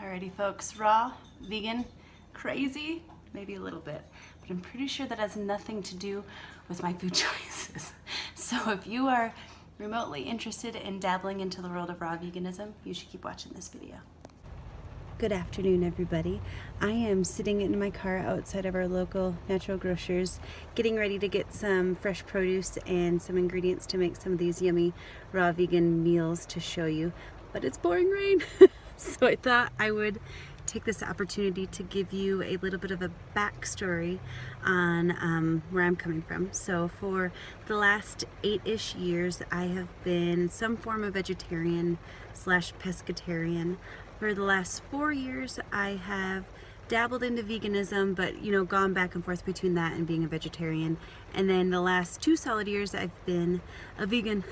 Alrighty folks, raw, vegan, crazy, maybe a little bit, but I'm pretty sure that has nothing to do with my food choices. So if you are remotely interested in dabbling into the world of raw veganism, you should keep watching this video. Good afternoon, everybody. I am sitting in my car outside of our local natural grocers, getting ready to get some fresh produce and some ingredients to make some of these yummy raw vegan meals to show you, but it's pouring rain. So I thought I would take this opportunity to give you a little bit of a backstory on where I'm coming from. So for the last 8-ish years, I have been some form of vegetarian slash pescatarian. For the last 4 years, I have dabbled into veganism, but gone back and forth between that and being a vegetarian. And then the last 2 solid years, I've been a vegan,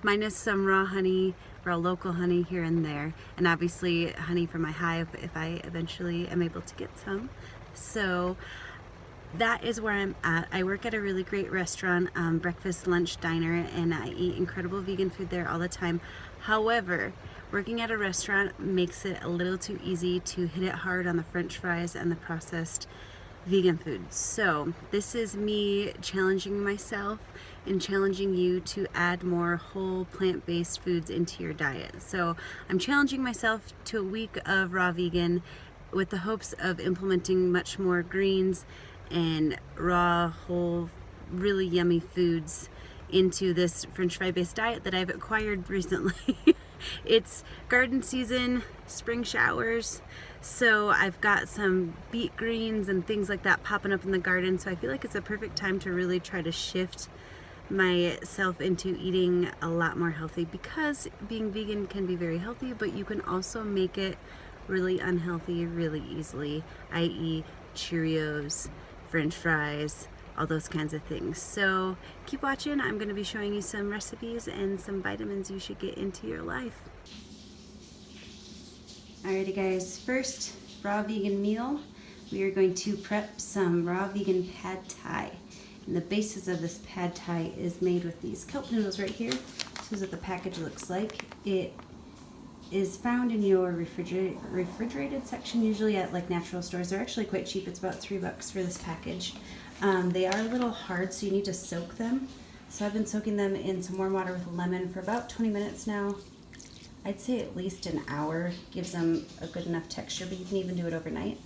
minus some raw honey, raw local honey here and there, and obviously honey from my hive if I eventually am able to get some. So that is where I'm at. I work at a really great restaurant, breakfast, lunch, diner, and I eat incredible vegan food there all the time. However, working at a restaurant makes it a little too easy to hit it hard on the French fries and the processed vegan food. So this is me challenging myself and challenging you to add more whole plant-based foods into your diet. So I'm challenging myself to a week of raw vegan with the hopes of implementing much more greens and raw, whole, really yummy foods into this French fry based diet that I've acquired recently. It's garden season, spring showers, so I've got some beet greens and things like that popping up in the garden, so I feel like it's a perfect time to really try to shift myself into eating a lot more healthy, because being vegan can be very healthy, but you can also make it really unhealthy really easily, i.e. Cheerios, French fries, all those kinds of things. So keep watching. I'm going to be showing you some recipes and some vitamins you should get into your life. Alrighty guys, first raw vegan meal. We are going to prep some raw vegan pad thai. And the basis of this pad thai is made with these kelp noodles right here. This is what the package looks like. It is found in your refrigerated section, usually at like natural stores. They're actually quite cheap. It's about $3 for this package. They are a little hard, so you need to soak them. So I've been soaking them in some warm water with lemon for about 20 minutes now. I'd say at least an hour gives them a good enough texture, but you can even do it overnight.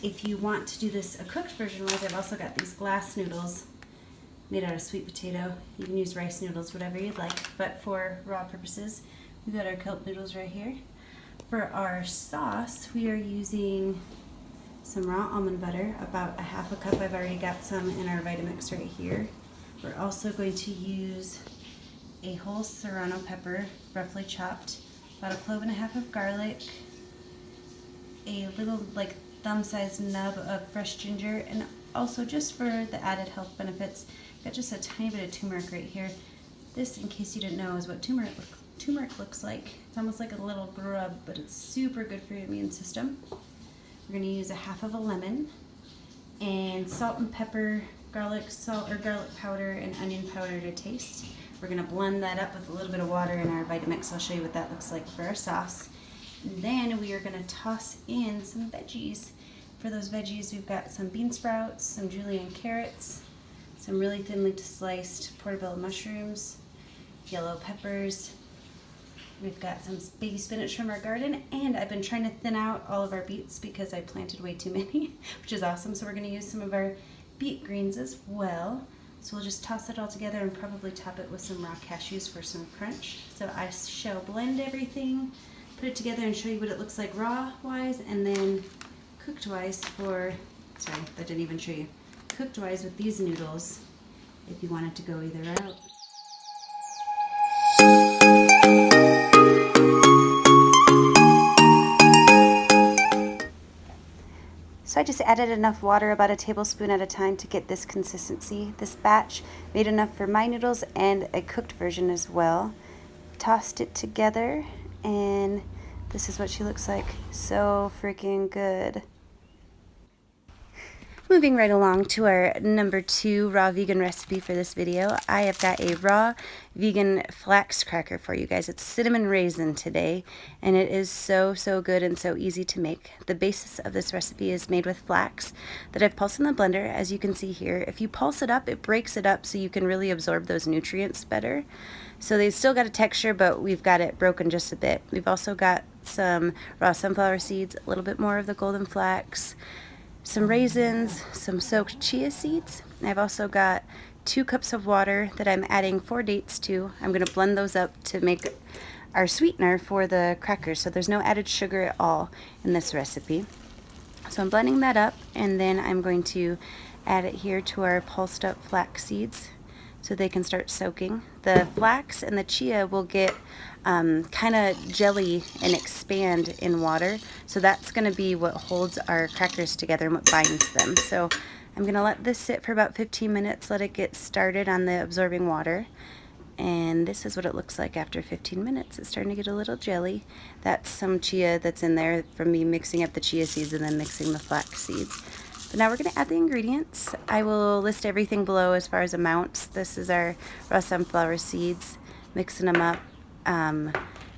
If you want to do this a cooked version, I've also got these glass noodles made out of sweet potato. You can use rice noodles, whatever you'd like, but for raw purposes, we've got our kelp noodles right here. For our sauce, we are using some raw almond butter, about a half a cup. I've already got some in our Vitamix right here. We're also going to use a whole Serrano pepper, roughly chopped, about a clove and a half of garlic, a little like thumb-sized nub of fresh ginger, and also just for the added health benefits, got just a tiny bit of turmeric right here. This, in case you didn't know, is what turmeric looks like. It's almost like a little grub, but it's super good for your immune system. We're going to use a half of a lemon, and salt and pepper, garlic powder, and onion powder to taste. We're going to blend that up with a little bit of water in our Vitamix. I'll show you what that looks like for our sauce. And then we are going to toss in some veggies. For those veggies, we've got some bean sprouts, some julienne carrots, some really thinly sliced portobello mushrooms, yellow peppers. We've got some baby spinach from our garden, and I've been trying to thin out all of our beets because I planted way too many, which is awesome. So we're going to use some of our beet greens as well. So we'll just toss it all together and probably top it with some raw cashews for some crunch. So I shall blend everything, put it together, and show you what it looks like raw-wise, and then cooked-wise sorry, that didn't even show you. Cooked-wise with these noodles, if you want it to go either route. So I just added enough water, about a tablespoon at a time, to get this consistency. This batch made enough for my noodles and a cooked version as well. Tossed it together, and this is what she looks like. So freaking good. Moving right along to our number 2 raw vegan recipe for this video, I have got a raw vegan flax cracker for you guys. It's cinnamon raisin today, and it is so good and so easy to make. The basis of this recipe is made with flax that I've pulsed in the blender, as you can see here. If you pulse it up, it breaks it up so you can really absorb those nutrients better. So they've still got a texture, but we've got it broken just a bit. We've also got some raw sunflower seeds, a little bit more of the golden flax, some raisins, some soaked chia seeds. I've also got 2 cups of water that I'm adding 4 dates to. I'm going to blend those up to make our sweetener for the crackers, so there's no added sugar at all in this recipe. So I'm blending that up, and then I'm going to add it here to our pulsed up flax seeds so they can start soaking. The flax and the chia will get kind of jelly and expand in water, so that's going to be what holds our crackers together and what binds them. So I'm going to let this sit for about 15 minutes, let it get started on the absorbing water, and this is what it looks like after 15 minutes. It's starting to get a little jelly. That's some chia that's in there from me mixing up the chia seeds and then mixing the flax seeds. But now we're going to add the ingredients. I will list everything below as far as amounts. This is our raw sunflower seeds, mixing them up.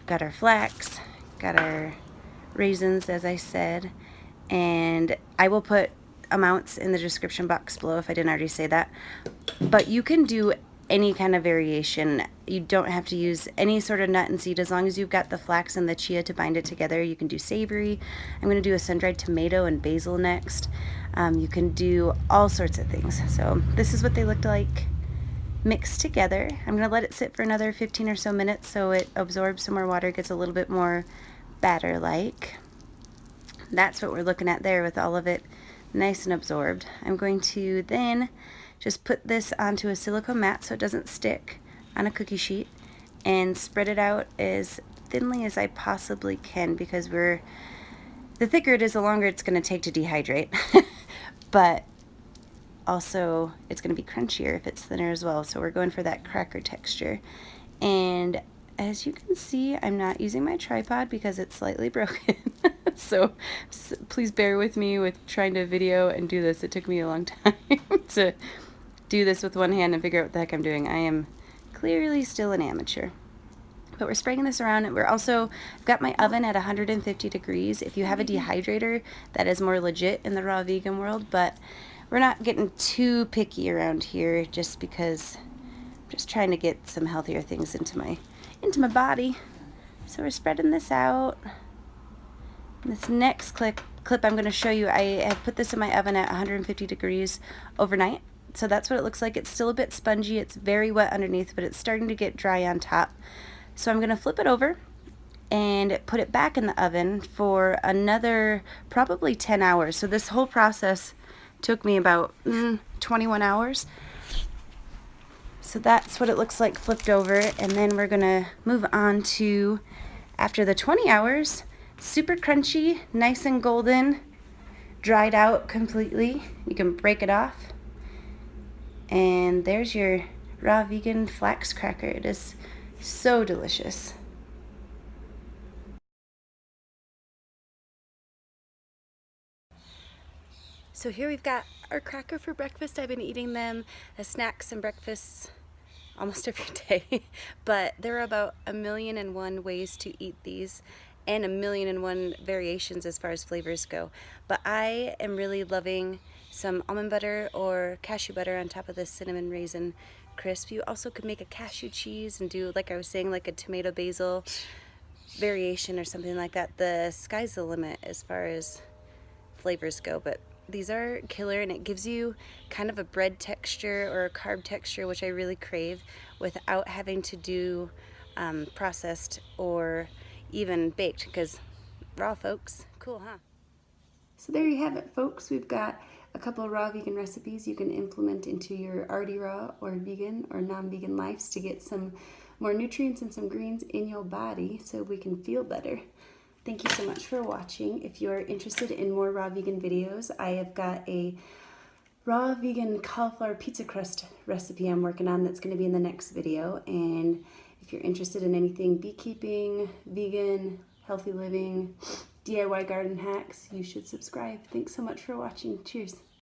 Got our flax, got our raisins, as I said, and I will put amounts in the description box below if I didn't already say that. But you can do any kind of variation. You don't have to use any sort of nut and seed as long as you've got the flax and the chia to bind it together. You can do savory. I'm going to do a sun-dried tomato and basil next. You can do all sorts of things. So this is what they looked like mixed together. I'm going to let it sit for another 15 or so minutes so it absorbs some more water, gets a little bit more batter-like. That's what we're looking at there with all of it nice and absorbed. I'm going to then just put this onto a silicone mat so it doesn't stick on a cookie sheet and spread it out as thinly as I possibly can, because the thicker it is, the longer it's going to take to dehydrate. But also it's going to be crunchier if it's thinner as well, so we're going for that cracker texture. And as you can see, I'm not using my tripod because it's slightly broken. So please bear with me with trying to video and do this. It took me a long time to do this with one hand and figure out what the heck I'm doing. I am clearly still an amateur. But we're spreading this around, and we're also got my oven at 150 degrees. If you have a dehydrator, that is more legit in the raw vegan world, but we're not getting too picky around here just because I'm just trying to get some healthier things into my body. So we're spreading this out. In this next clip I'm going to show you, I have put this in my oven at 150 degrees overnight. So that's what it looks like. It's still a bit spongy. It's very wet underneath, but it's starting to get dry on top. So I'm going to flip it over and put it back in the oven for another probably 10 hours. So this whole process took me about 21 hours. So that's what it looks like flipped over, and then we're going to move on to, after the 20 hours, super crunchy, nice and golden, dried out completely. You can break it off. And there's your raw vegan flax cracker. It is so delicious. So here we've got our cracker for breakfast. I've been eating them as snacks and breakfasts almost every day. But there are about 1,000,001 ways to eat these, and 1,000,001 variations as far as flavors go. But I am really loving some almond butter or cashew butter on top of this cinnamon raisin crisp. You also could make a cashew cheese and do, like I was saying, like a tomato basil variation or something like that. The sky's the limit as far as flavors go, but these are killer, and it gives you kind of a bread texture or a carb texture, which I really crave, without having to do processed or even baked, because raw, folks. Cool, huh? So there you have it, folks. We've got a couple of raw vegan recipes you can implement into your already raw or vegan or non-vegan lives to get some more nutrients and some greens in your body so we can feel better. Thank you so much for watching. If you're interested in more raw vegan videos, I have got a raw vegan cauliflower pizza crust recipe I'm working on that's going to be in the next video. And if you're interested in anything beekeeping, vegan, healthy living, DIY garden hacks, you should subscribe. Thanks so much for watching. Cheers.